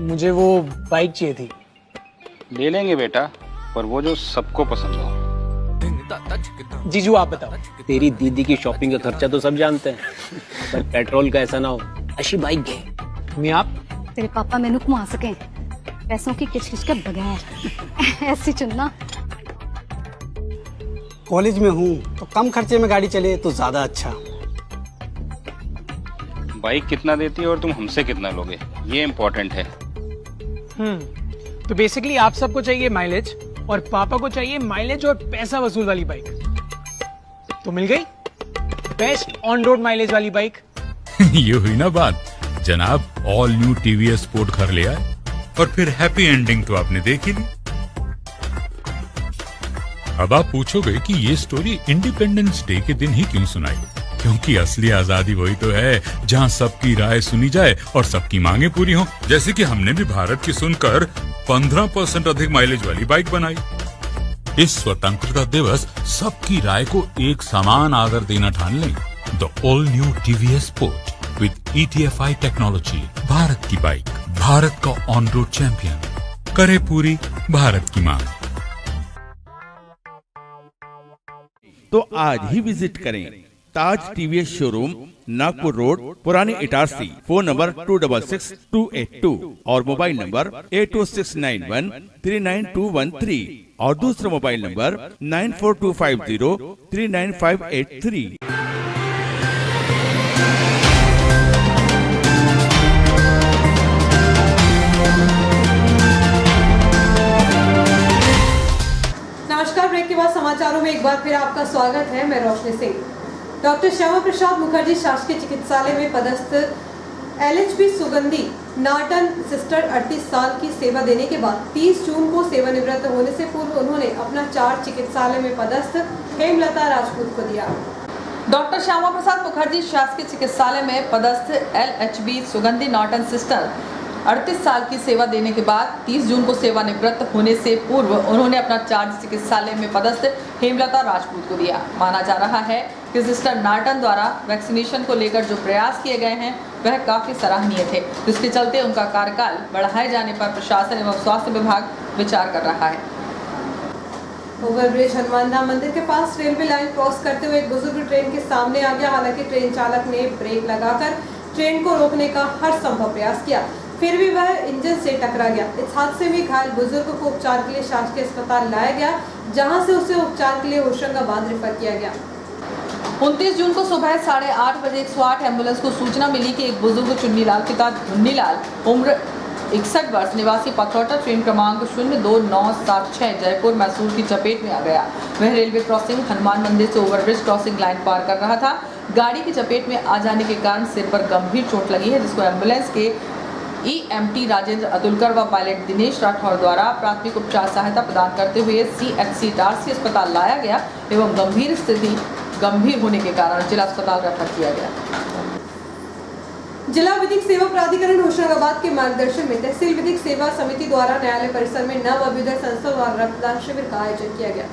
मुझे वो बाइक चाहिए थी। ले लेंगे बेटा, पर वो जो सबको पसंद हो। जीजू आप बताओ। तेरी दीदी की शॉपिंग का खर्चा तो सब जानते हैं, पर पेट्रोल का ऐसा ना हो। अच्छी बाइक है। मैं आप तेरे पापा मैंने घुमा सके पैसों की किचकिच के बगैर ऐसी चुनना। कॉलेज में हूँ तो कम खर्चे में गाड़ी चले तो ज्यादा अच्छा। बाइक कितना देती है और तुम हमसे कितना लोगे, ये इम्पोर्टेंट है। तो बेसिकली आप सबको चाहिए माइलेज और पापा को चाहिए माइलेज और पैसा वसूल वाली बाइक। तो मिल गई बेस्ट ऑन रोड माइलेज वाली बाइक। ये हुई ना बात। जनाब ऑल न्यू TVS स्पोर्ट घर ले आए और फिर हैप्पी एंडिंग तो आपने देखी ली। अब आप पूछोगे कि ये स्टोरी इंडिपेंडेंस डे के दिन ही क्यों सुनाई? क्योंकि असली आजादी वही तो है जहां सबकी राय सुनी जाए और सबकी मांगे पूरी हो। जैसे कि हमने भी भारत की सुनकर 15% अधिक माइलेज वाली बाइक बनाई। इस स्वतंत्रता दिवस सबकी राय को एक समान आदर देना ठान लें। The all new TVS sport with ETFI technology, Bharat की बाइक, भारत का ऑन रोड चैंपियन, करे पूरी भारत की मांग। तो आज ही विजिट करें ताज TVS शोरूम, नागपुर रोड, पुराने इटारसी। फोन नंबर 266282 और मोबाइल नंबर 80691392213 और दूसरा मोबाइल नंबर 9425039583। नमस्कार, ब्रेक के बाद समाचारों में एक बार फिर आपका स्वागत है। मैं रोशनी सिंह। डॉक्टर श्यामा प्रसाद मुखर्जी शासकीय चिकित्सालय में पदस्थ LHB सुगंधी नाटन सिस्टर 38 साल की सेवा देने के बाद 30 जून को सेवानिवृत्त होने से पूर्व उन्होंने अपना चार्ज चिकित्सालय में पदस्थ हेमलता राजपूत को दिया। डॉक्टर श्यामा प्रसाद मुखर्जी शासकीय चिकित्सालय में पदस्थ LHB सुगंधी नाटन सिस्टर 38 साल की सेवा देने के बाद 30 जून को सेवानिवृत्त होने से पूर्व उन्होंने अपना चार्ज चिकित्सालय में पदस्थ हेमलता राजपूत को दिया। माना जा रहा है कि सिस्टर नाटन द्वारा वैक्सीनेशन को लेकर जो प्रयास किए गए हैं वह काफी सराहनीय थे, जिसके चलते उनका कार्यकाल बढ़ाए जाने पर प्रशासन एवं स्वास्थ्य विभाग विचार कर रहा है। ओवरब्रिज हनुमान धाम मंदिर के पास रेलवे लाइन क्रॉस करते हुए एक बुजुर्ग ट्रेन के सामने आ गया। हालांकि ट्रेन चालक ने ब्रेक लगाकर ट्रेन को रोकने का हर संभव प्रयास किया, फिर भी वह इंजन से टकरा गया। इस हादसे में घायल बुजुर्ग को उपचार के लिए शासकीय अस्पताल लाया गया, जहां से उसे उपचार के लिए होशंगाबाद रेफर किया गया। 29 जून को सुबह 8:30 बजे 108 एम्बुलेंस को सूचना मिली कि एक बुजुर्ग चुन्नीलाल पिता धुन्नीलाल उम्र 61 वर्ष निवासी पथरौटा ट्रेन क्रमांक 02976 जयपुर मैसूर की चपेट में आ गया। वह रेलवे क्रॉसिंग हनुमान मंदिर से ओवरब्रिज क्रॉसिंग लाइन पार कर रहा था। गाड़ी की चपेट में आ जाने के कारण सिर पर गंभीर चोट लगी है, जिसको एम्बुलेंस के EMT राजेंद्र अतुलकर व पायलट दिनेश राठौर द्वारा प्राथमिक उपचार सहायता प्रदान करते हुए CHC इटारसी अस्पताल लाया गया एवं गंभीर स्थिति गंभीर होने के कारण जिला अस्पताल रेफर किया गया। जिला विधिक सेवा प्राधिकरण होशंगाबाद के मार्गदर्शन में तहसील विधिक सेवा समिति द्वारा न्यायालय परिसर में नव अभ्युदय संस्था द्वारा रक्तदान शिविर का आयोजन किया गया।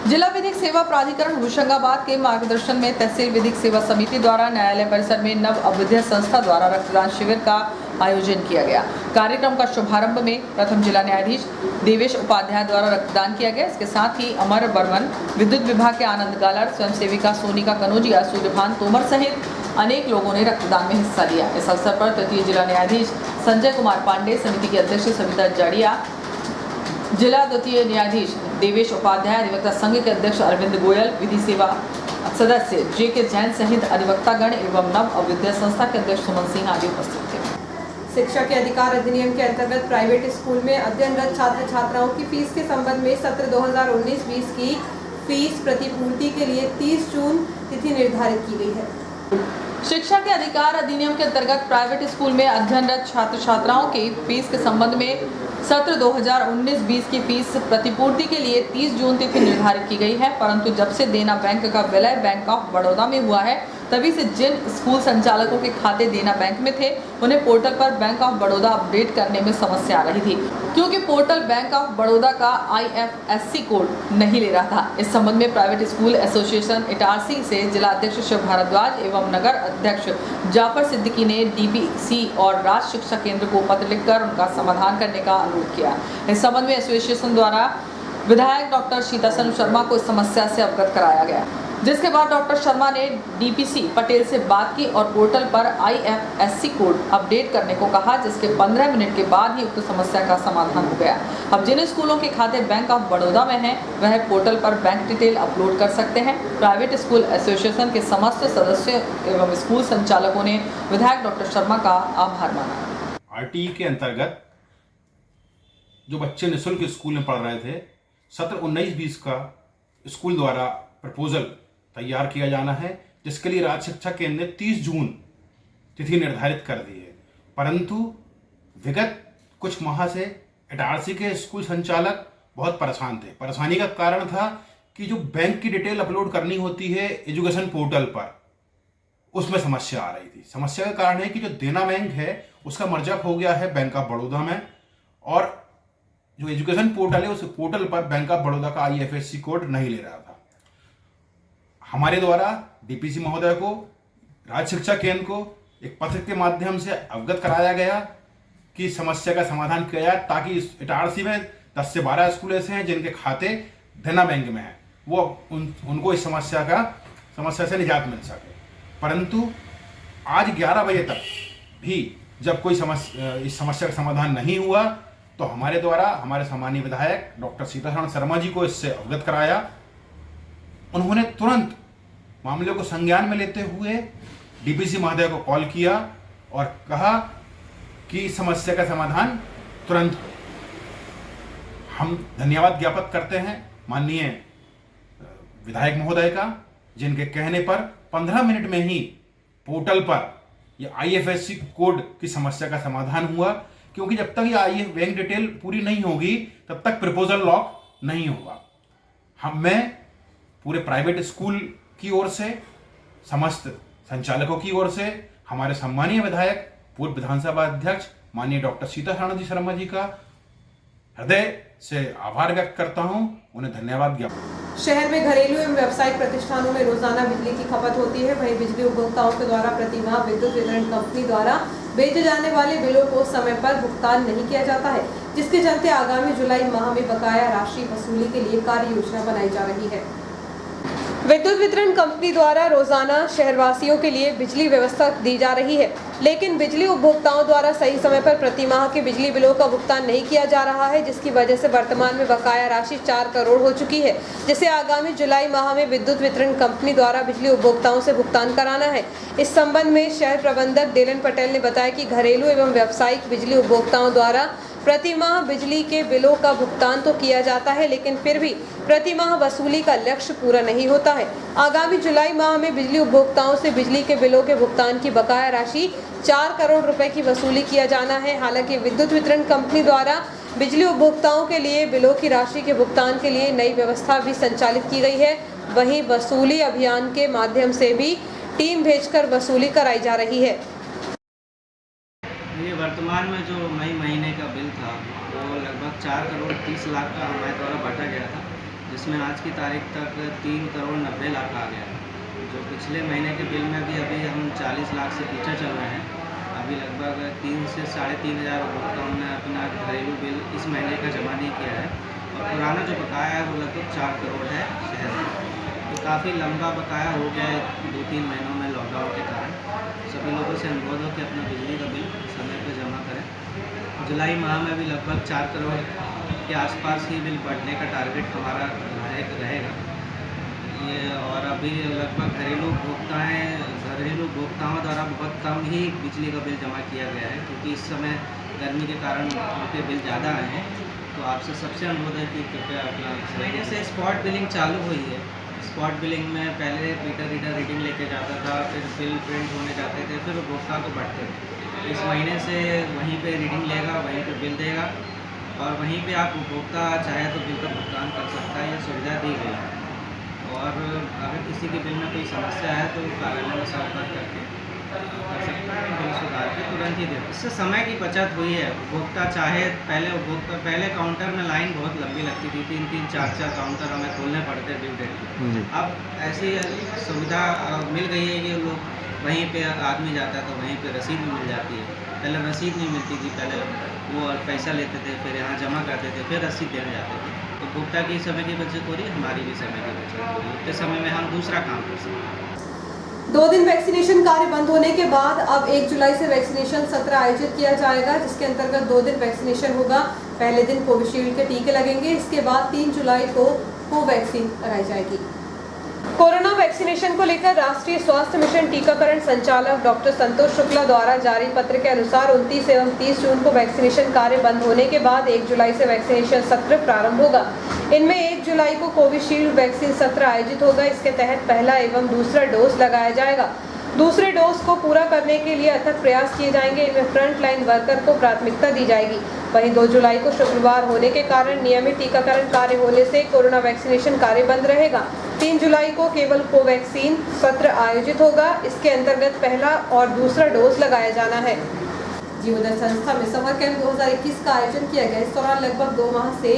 जिला विधिक सेवा प्राधिकरण होशंगाबाद के मार्गदर्शन में तहसील विधिक सेवा समिति द्वारा न्यायालय परिसर में नव अभ्युदय संस्था द्वारा रक्तदान शिविर का आयोजन किया गया। कार्यक्रम का शुभारंभ में प्रथम जिला न्यायाधीश देवेश उपाध्याय द्वारा रक्तदान किया गया। इसके साथ ही अमर बर्मन, विद्युत विभाग के आनंद गालर, स्वयं सेविका सोनिका कनौजिया, सूर्यभान तोमर सहित अनेक लोगों ने रक्तदान में हिस्सा लिया। इस अवसर पर तृतीय जिला न्यायाधीश संजय कुमार पांडे, समिति की अध्यक्ष सविता जाड़िया, जिला द्वितीय न्यायाधीश देवेश उपाध्याय, अधिवक्ता संघ के अध्यक्ष अरविंद गोयल, विधि सेवा सदस्य JK जैन सहित अधिवक्तागण एवं नव अविद्या संस्था के अध्यक्ष सुमन सिंह आदि उपस्थित थे। शिक्षा के अधिकार अधिनियम के अंतर्गत प्राइवेट स्कूल में अध्ययनरत छात्र छात्राओं की फीस के संबंध में सत्र 2019-20 की फीस प्रतिपूर्ति के लिए 30 जून तिथि निर्धारित की गई है। शिक्षा के अधिकार अधिनियम के अंतर्गत प्राइवेट स्कूल में अध्ययनरत छात्र छात्राओं की फीस के संबंध में सत्र 2019-20 की फीस प्रतिपूर्ति के लिए 30 जून तिथि निर्धारित की गई है, परंतु जब से देना बैंक का विलय बैंक ऑफ बड़ौदा में हुआ है, तभी से जिन स्कूल संचालकों के खाते देना बैंक में थे, उन्हें पोर्टल पर बैंक ऑफ बड़ौदा अपडेट करने में समस्या आ रही थी, क्योंकि पोर्टल बैंक ऑफ बड़ौदा का IFSC कोड नहीं ले रहा था। इस संबंध में प्राइवेट स्कूल एसोसिएशन इटारसी से जिला अध्यक्ष शिव भारद्वाज एवं नगर अध्यक्ष जाफर सिद्दीकी ने DPC और राज्य शिक्षा केंद्र को पत्र लिखकर उनका समाधान करने का अनुरोध किया। इस संबंध में एसोसिएशन द्वारा विधायक डॉक्टर सीतासन शर्मा को इस समस्या से अवगत कराया गया, जिसके बाद डॉक्टर शर्मा ने DPC पटेल से बात की और पोर्टल पर IFSC कोड अपडेट करने को कहा, जिसके 15 मिनट के बाद ही उक्त समस्या का समाधान हो गया। अब जिन स्कूलों के खाते बैंक ऑफ बड़ौदा में हैं, वह पोर्टल पर बैंक डिटेल अपलोड कर सकते हैं। प्राइवेट स्कूल एसोसिएशन के समस्त सदस्यों एवं स्कूल संचालकों ने विधायक डॉक्टर शर्मा का आभार माना। RTE के अंतर्गत जो बच्चे निःशुल्क स्कूल में पढ़ रहे थे, सत्र 19-20 का स्कूल द्वारा प्रपोजल तैयार किया जाना है, जिसके लिए राज्य शिक्षा केंद्र ने 30 जून तिथि निर्धारित कर दी है। परंतु विगत कुछ माह से इटारसी के स्कूल संचालक बहुत परेशान थे। परेशानी का कारण था कि जो बैंक की डिटेल अपलोड करनी होती है एजुकेशन पोर्टल पर, उसमें समस्या आ रही थी। समस्या का कारण है कि जो देना बैंक है उसका मर्जअप हो गया है बैंक ऑफ बड़ौदा में, और जो एजुकेशन पोर्टल है उस पोर्टल पर बैंक ऑफ बड़ौदा का IFSC कोड नहीं ले रहा था। हमारे द्वारा DPC महोदय को, राज्य शिक्षा केंद्र को एक पत्र के माध्यम से अवगत कराया गया कि समस्या का समाधान किया जाए, ताकि इटारसी में 10 से 12 स्कूल ऐसे हैं जिनके खाते देना बैंक में हैं, वो उनको इस समस्या से निजात मिल सके। परंतु आज 11 बजे तक भी जब कोई इस समस्या का समाधान नहीं हुआ, तो हमारे द्वारा हमारे सम्मानीय विधायक डॉक्टर सीतासन शर्मा जी को इससे अवगत कराया। उन्होंने तुरंत मामले को संज्ञान में लेते हुए DPC महोदय को कॉल किया और कहा कि इस समस्या का समाधान तुरंत। हम धन्यवाद ज्ञापित करते हैं माननीय विधायक महोदय का, जिनके कहने पर 15 मिनट में ही पोर्टल पर यह IFSC कोड की समस्या का समाधान हुआ, क्योंकि जब तक ये बैंक डिटेल पूरी नहीं होगी तब तक प्रपोजल लॉक नहीं होगा। मैं पूरे प्राइवेट स्कूल की ओर से, समस्त संचालकों की ओर से, हमारे सम्मानीय विधायक पूर्व विधानसभा अध्यक्ष माननीय डॉक्टर सीतासन शर्मा जी का हृदय से आभार व्यक्त करता हूं, उन्हें धन्यवाद ज्ञापन। शहर में घरेलू एवं व्यावसायिक प्रतिष्ठानों में रोजाना बिजली की खपत होती है। वहीं बिजली उपभोक्ताओं के द्वारा प्रतिमाह विद्युत वितरण कंपनी द्वारा बेचे जाने वाले बिलों को समय पर भुगतान नहीं किया जाता है, जिसके चलते आगामी जुलाई माह में बकाया राशि वसूली के लिए कार्य योजना बनाई जा रही है। विद्युत वितरण कंपनी द्वारा रोजाना शहरवासियों के लिए बिजली व्यवस्था दी जा रही है, लेकिन बिजली उपभोक्ताओं द्वारा सही समय पर प्रति माह के बिजली बिलों का भुगतान नहीं किया जा रहा है, जिसकी वजह से वर्तमान में बकाया राशि 4 करोड़ हो चुकी है, जिसे आगामी जुलाई माह में विद्युत वितरण कंपनी द्वारा बिजली उपभोक्ताओं से भुगतान कराना है। इस संबंध में शहर प्रबंधक डेलन पटेल ने बताया कि घरेलू एवं व्यावसायिक बिजली उपभोक्ताओं द्वारा प्रति माह बिजली के बिलों का भुगतान तो किया जाता है, लेकिन फिर भी प्रति माह वसूली का लक्ष्य पूरा नहीं होता है। आगामी जुलाई माह में बिजली उपभोक्ताओं से बिजली के बिलों के भुगतान की बकाया राशि 4 करोड़ रुपए की वसूली किया जाना है। हालांकि विद्युत वितरण कंपनी द्वारा बिजली उपभोक्ताओं के लिए बिलों की राशि के भुगतान के लिए नई व्यवस्था भी संचालित की गई है। वहीं वसूली अभियान के माध्यम से भी टीम भेजकर वसूली कराई जा रही है। ये वर्तमान में जो मई महीने का बिल था वो लगभग 4 करोड़ 30 लाख का हमारे द्वारा बांटा गया था, जिसमें आज की तारीख तक 3 करोड़ 90 लाख आ गया। जो पिछले महीने के बिल में भी अभी हम 40 लाख से पीछे चल रहे हैं। अभी लगभग 3 से 3,500 उपभोक्ताओं ने अपना घरेलू बिल इस महीने का जमा नहीं किया है और पुराना जो बकाया है वो लगभग 4 करोड़ है शहर में। तो काफ़ी लंबा बकाया हो गया है 2-3 महीनों में लॉकडाउन के कारण। सभी लोगों से अनुरोध हो कि अपना बिजली का बिल समय पर जमा करें। जुलाई माह में भी लगभग 4 करोड़ के आसपास ही बिल बढ़ने का टारगेट हमारा रहेगा ये। और अभी लगभग घरेलू उपभोक्ताओं द्वारा बहुत कम ही बिजली का बिल जमा किया गया है, क्योंकि इस समय गर्मी के कारण उनके बिल ज़्यादा आए हैं। तो आपसे सबसे अनुरोध है कि कृपया अपना महीने से स्पॉट बिलिंग चालू हुई है। स्पॉट बिलिंग में पहले मीटर रीडर रीडिंग लेके जाता था, फिर बिल प्रिंट होने जाते थे, फिर उपभोक्ता को बढ़ते थे। इस महीने से वहीं पे रीडिंग लेगा, वहीं पे बिल देगा और वहीं पे आप उपभोक्ता चाहे तो बिल का भुगतान कर सकता है। ये सुविधा दी गई है। और अगर किसी के बिल में कोई समस्या है तो कार्यालय में संपर्क करके कर सकते हैं, बिल सुधार के तुरंत ही देते। इससे समय की बचत हुई है। उपभोक्ता चाहे पहले काउंटर में लाइन बहुत लंबी लगती थी, 3-3, 4-4 काउंटर हमें खोलने पड़ते ड्यू डेट के। अब ऐसी सुविधा मिल गई है कि लोग वहीं पे आदमी जाता है तो वहीं पे रसीद भी मिल जाती है। पहले रसीद नहीं मिलती थी, पहले वो पैसा लेते थे, फिर यहाँ जमा करते थे, फिर रसीद देने जाते थे। उपभोक्ता की समय की बचत हो रही है, हमारी भी समय की बचत हो रही है। उतने समय में हम दूसरा काम कर सकते हैं। 2 दिन वैक्सीनेशन कार्य बंद होने के बाद अब 1 जुलाई से वैक्सीनेशन सत्र आयोजित किया जाएगा, जिसके अंतर्गत 2 दिन वैक्सीनेशन होगा। पहले दिन कोविशील्ड के टीके लगेंगे, इसके बाद 3 जुलाई को कोवैक्सीन लगाई जाएगी। कोरोना वैक्सीनेशन को लेकर राष्ट्रीय स्वास्थ्य मिशन टीकाकरण संचालक डॉक्टर संतोष शुक्ला द्वारा जारी पत्र के अनुसार 29 एवं 30 जून को वैक्सीनेशन कार्य बंद होने के बाद 1 जुलाई से वैक्सीनेशन सत्र प्रारंभ होगा। इनमें 1 जुलाई को कोविशील्ड वैक्सीन सत्र आयोजित होगा। इसके तहत पहला एवं दूसरा डोज लगाया जाएगा। दूसरे डोज को पूरा करने के लिए अथक प्रयास किए जाएंगे। इनमें फ्रंट लाइन वर्कर को प्राथमिकता दी जाएगी। वहीं 2 जुलाई को शुक्रवार होने के कारण नियमित टीकाकरण कार्य होने से कोरोना वैक्सीनेशन कार्य बंद रहेगा। 3 जुलाई को केवल कोवैक्सीन सत्र आयोजित होगा। इसके अंतर्गत पहला और दूसरा डोज लगाया जाना है। जीवोदय संस्था में समर कैंप 2021 का आयोजन किया गया। इस दौरान लगभग 2 माह से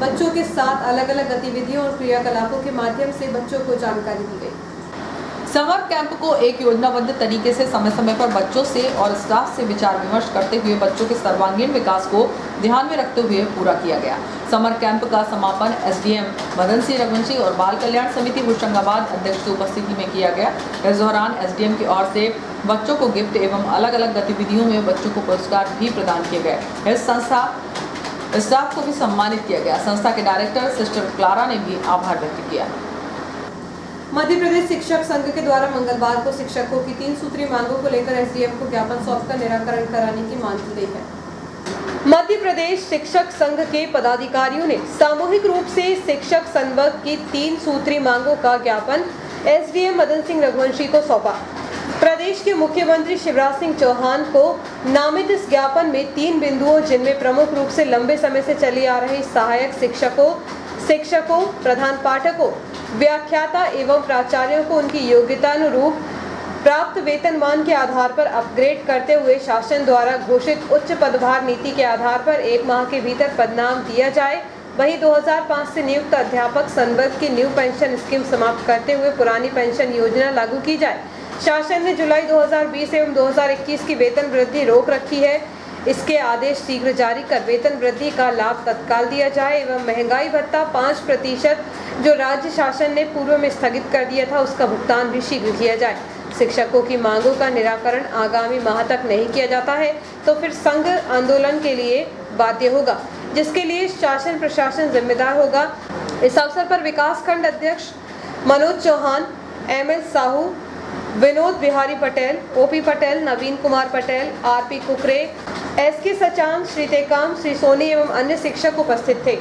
बच्चों के साथ अलग अलग गतिविधियों और क्रियाकलापों के माध्यम से बच्चों को जानकारी दी गई। समर कैंप को एक योजनाबद्ध तरीके से समय समय पर बच्चों से और स्टाफ से विचार विमर्श करते हुए बच्चों के सर्वांगीण विकास को ध्यान में रखते हुए पूरा किया गया। समर कैंप का समापन एसडीएम मदन सिंह रघुवंशी और बाल कल्याण समिति होशंगाबाद अध्यक्ष की उपस्थिति में किया गया। इस दौरान एसडीएम की ओर से बच्चों को गिफ्ट एवं अलग अलग गतिविधियों में बच्चों को पुरस्कार भी प्रदान किए गए। इस संस्था स्टाफ को भी सम्मानित किया गया। संस्था के डायरेक्टर सिस्टर क्लारा ने भी आभार व्यक्त किया। मध्य प्रदेश शिक्षक संघ के द्वारा मंगलवार को शिक्षकों की 3 सूत्रीय मांगों को लेकर एसडीएम को ज्ञापन सौंपकर निराकरण कराने की मांग की गई है। मध्य प्रदेश शिक्षक संघ के पदाधिकारियों ने सामूहिक रूप से शिक्षक संवर्ग की 3 सूत्रीय मांगों का ज्ञापन एसडीएम मदन सिंह रघुवंशी को सौंपा। प्रदेश के मुख्यमंत्री शिवराज सिंह चौहान को नामित इस ज्ञापन में 3 बिंदुओं, जिनमें प्रमुख रूप से लंबे समय से चली आ रही सहायक शिक्षकों, प्रधान पाठकों, व्याख्याता एवं प्राचार्यों को उनकी योग्यता अनुरूप प्राप्त वेतनमान के आधार पर अपग्रेड करते हुए शासन द्वारा घोषित उच्च पदभार नीति के आधार पर 1 माह के भीतर पदनाम दिया जाए। वहीं 2005 से नियुक्त अध्यापक संवर्ग की न्यू पेंशन स्कीम समाप्त करते हुए पुरानी पेंशन योजना लागू की जाए। शासन ने जुलाई 2020 एवं 2021 की वेतन वृद्धि रोक रखी है। इसके आदेश शीघ्र जारी कर वेतन वृद्धि का लाभ तत्काल दिया जाए एवं महंगाई भत्ता 5% जो राज्य शासन ने पूर्व में स्थगित कर दिया था, उसका भुगतान भी शीघ्र किया जाए। शिक्षकों की मांगों का निराकरण आगामी माह तक नहीं किया जाता है तो फिर संघ आंदोलन के लिए बाध्य होगा, जिसके लिए शासन प्रशासन जिम्मेदार होगा। इस अवसर पर विकास खंड अध्यक्ष मनोज चौहान, एमएल साहू, विनोद बिहारी पटेल, ओपी पटेल, नवीन कुमार पटेल, आरपी कुकरे, एसके सचान, श्री टेकाम, श्री सोनी एवं अन्य शिक्षक उपस्थित थे।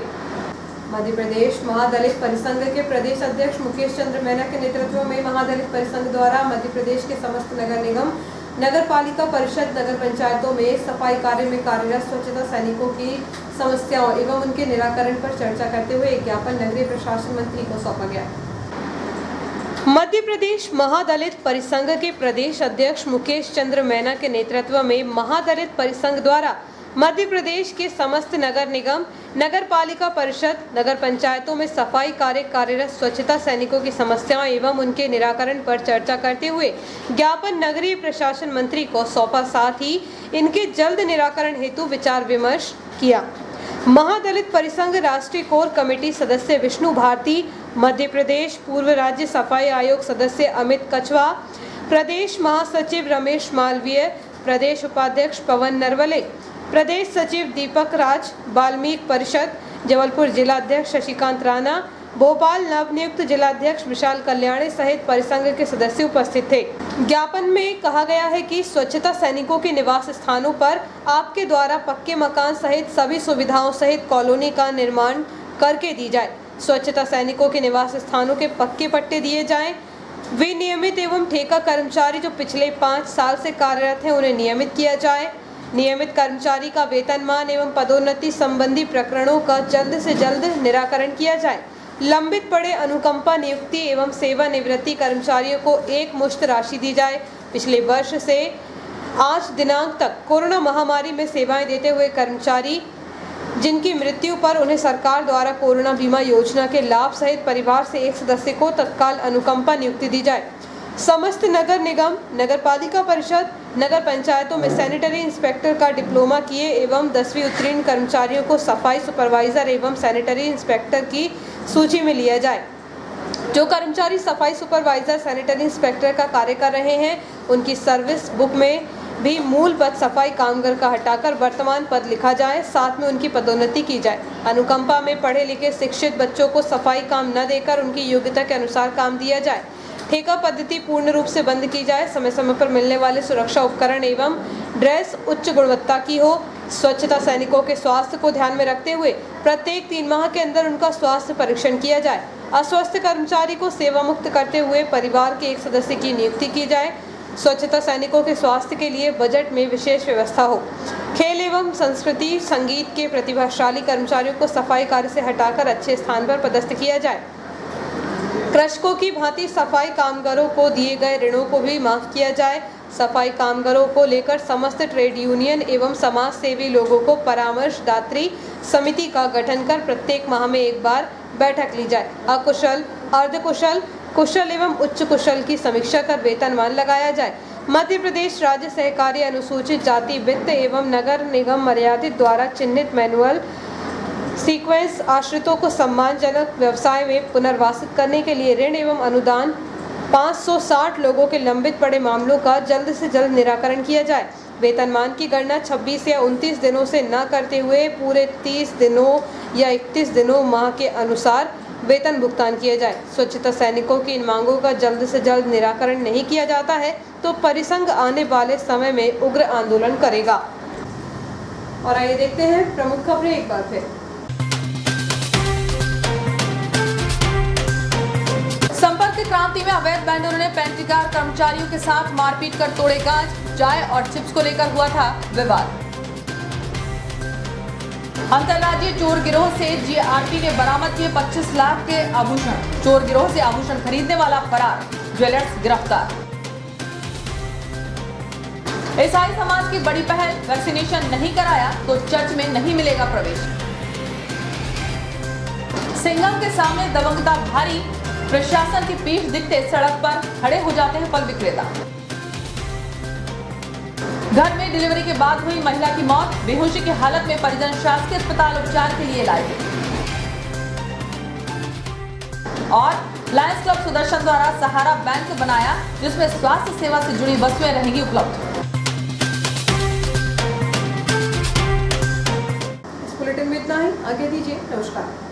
मध्य प्रदेश महादलित परिसंघ के प्रदेश अध्यक्ष मुकेश चंद्र मैना के नेतृत्व में महादलित परिसंघ द्वारा मध्य प्रदेश के समस्त नगर निगम, नगर पालिका परिषद, नगर पंचायतों में सफाई कार्य में कार्यरत स्वच्छता सैनिकों की समस्याओं एवं उनके निराकरण पर चर्चा करते हुए एक ज्ञापन नगरीय प्रशासन मंत्री को सौंपा गया। मध्य प्रदेश महादलित परिसंघ के प्रदेश अध्यक्ष मुकेश चंद्र मैना के नेतृत्व में महादलित परिसंघ द्वारा मध्य प्रदेश के समस्त नगर निगम, नगर पालिका परिषद, नगर पंचायतों में सफाई कार्य कार्यरत स्वच्छता सैनिकों की समस्याओं एवं उनके निराकरण पर चर्चा करते हुए ज्ञापन नगरीय प्रशासन मंत्री को सौंपा, साथ ही इनके जल्द निराकरण हेतु विचार विमर्श किया। महादलित परिसंघ राष्ट्रीय कोर कमेटी सदस्य विष्णु भारती, मध्य प्रदेश पूर्व राज्य सफाई आयोग सदस्य अमित कछवा, प्रदेश महासचिव रमेश मालवीय, प्रदेश उपाध्यक्ष पवन नरवले, प्रदेश सचिव दीपक राज, वाल्मीकि परिषद जबलपुर जिलाध्यक्ष शशिकांत राणा, भोपाल नवनियुक्त जिलाध्यक्ष विशाल कल्याणी सहित परिसंघ के सदस्य उपस्थित थे। ज्ञापन में कहा गया है कि स्वच्छता सैनिकों के निवास स्थानों पर आपके द्वारा पक्के मकान सहित सभी सुविधाओं सहित कॉलोनी का निर्माण करके दी जाए। स्वच्छता सैनिकों के निवास स्थानों के पक्के पट्टे दिए जाएं। वे नियमित एवं ठेका कर्मचारी जो पिछले 5 साल से कार्यरत हैं उन्हें नियमित किया जाए। नियमित कर्मचारी का वेतनमान एवं पदोन्नति संबंधी प्रकरणों का जल्द से जल्द निराकरण किया जाए। लंबित पड़े अनुकंपा नियुक्ति एवं सेवानिवृत्ति कर्मचारियों को एक मुश्त राशि दी जाए। पिछले वर्ष से आज दिनांक तक कोरोना महामारी में सेवाएं देते हुए कर्मचारी जिनकी मृत्यु पर उन्हें सरकार द्वारा कोरोना बीमा योजना के लाभ सहित परिवार से एक सदस्य को तत्काल अनुकंपा नियुक्ति दी जाए। समस्त नगर निगम, नगर पालिका परिषद, नगर पंचायतों में सैनिटरी इंस्पेक्टर का डिप्लोमा किए एवं 10वीं उत्तीर्ण कर्मचारियों को सफाई सुपरवाइजर एवं सैनिटरी इंस्पेक्टर की सूची में लिया जाए। जो कर्मचारी सफाई सुपरवाइजर, सैनिटरी इंस्पेक्टर का कार्य कर रहे हैं उनकी सर्विस बुक में भी मूल पद सफाई कामगार का हटाकर वर्तमान पद लिखा जाए, साथ में उनकी पदोन्नति की जाए। अनुकंपा में पढ़े लिखे शिक्षित बच्चों को सफाई काम न देकर उनकी योग्यता के अनुसार काम दिया जाए। ठेका पद्धति पूर्ण रूप से बंद की जाए। समय समय पर मिलने वाले सुरक्षा उपकरण एवं ड्रेस उच्च गुणवत्ता की हो। स्वच्छता सैनिकों के स्वास्थ्य को ध्यान में रखते हुए प्रत्येक 3 माह के अंदर उनका स्वास्थ्य परीक्षण किया जाए। अस्वस्थ कर्मचारी को सेवा मुक्त करते हुए परिवार के एक सदस्य की नियुक्ति की जाए। स्वच्छता सैनिकों के स्वास्थ्य के लिए बजट में विशेष व्यवस्था हो। खेल एवं संस्कृति संगीत के प्रतिभाशाली कर्मचारियों को सफाई कार्य से हटाकर अच्छे स्थान पर पदस्थ किया जाए। कृषकों की भांति सफाई कामगारों को दिए गए ऋणों को भी माफ किया जाए। सफाई कामगारों को लेकर समस्त ट्रेड यूनियन एवं समाज सेवी लोगों को परामर्शदात्री समिति का गठन कर प्रत्येक माह में एक बार बैठक ली जाए। अकुशल, अर्धकुशल, कुशल एवं उच्च कुशल की समीक्षा कर वेतनमान लगाया जाए। मध्य प्रदेश राज्य सहकारी अनुसूचित जाति वित्त एवं नगर निगम मर्यादित द्वारा चिन्हित मैनुअल सीक्वेंस आश्रितों को सम्मानजनक व्यवसाय में पुनर्वासित करने के लिए ऋण एवं अनुदान 560 लोगों के लंबित पड़े मामलों का जल्द से जल्द निराकरण किया जाए। वेतनमान की गणना 26 या 29 दिनों से न करते हुए पूरे 30 दिनों या 31 दिनों माह के अनुसार वेतन भुगतान किया जाए। स्वच्छता सैनिकों की इन मांगों का जल्द से जल्द निराकरण नहीं किया जाता है तो परिसंघ आने वाले समय में उग्र आंदोलन करेगा। और आइए देखते हैं प्रमुख खबरें एक बार फिर। संपर्क क्रांति में अवैध वेंडरों ने पेंट्रीकार कर्मचारियों के साथ मारपीट कर तोड़े कांच। चाय और चिप्स को लेकर हुआ था विवाद। अंतर्राज्यीय चोर गिरोह से जीआरपी ने बरामद किए 25 लाख के आभूषण। चोर गिरोह से आभूषण खरीदने वाला फरार, ज्वेलर्स गिरफ्तार। ईसाई समाज की बड़ी पहल, वैक्सीनेशन नहीं कराया तो चर्च में नहीं मिलेगा प्रवेश। सिंघम के सामने दबंगता भारी, प्रशासन की पीठ दिखते सड़क पर खड़े हो जाते हैं फल विक्रेता। घर में डिलीवरी के बाद हुई महिला की मौत, बेहोशी की हालत में परिजन शासकीय अस्पताल उपचार के लिए लाए थे। और लायंस क्लब सुदर्शन द्वारा सहारा बैंक बनाया जिसमें स्वास्थ्य सेवा से जुड़ी वस्तुएं रहेंगी उपलब्ध। इस बुलेटिन में इतना ही, आगे दीजिए, नमस्कार।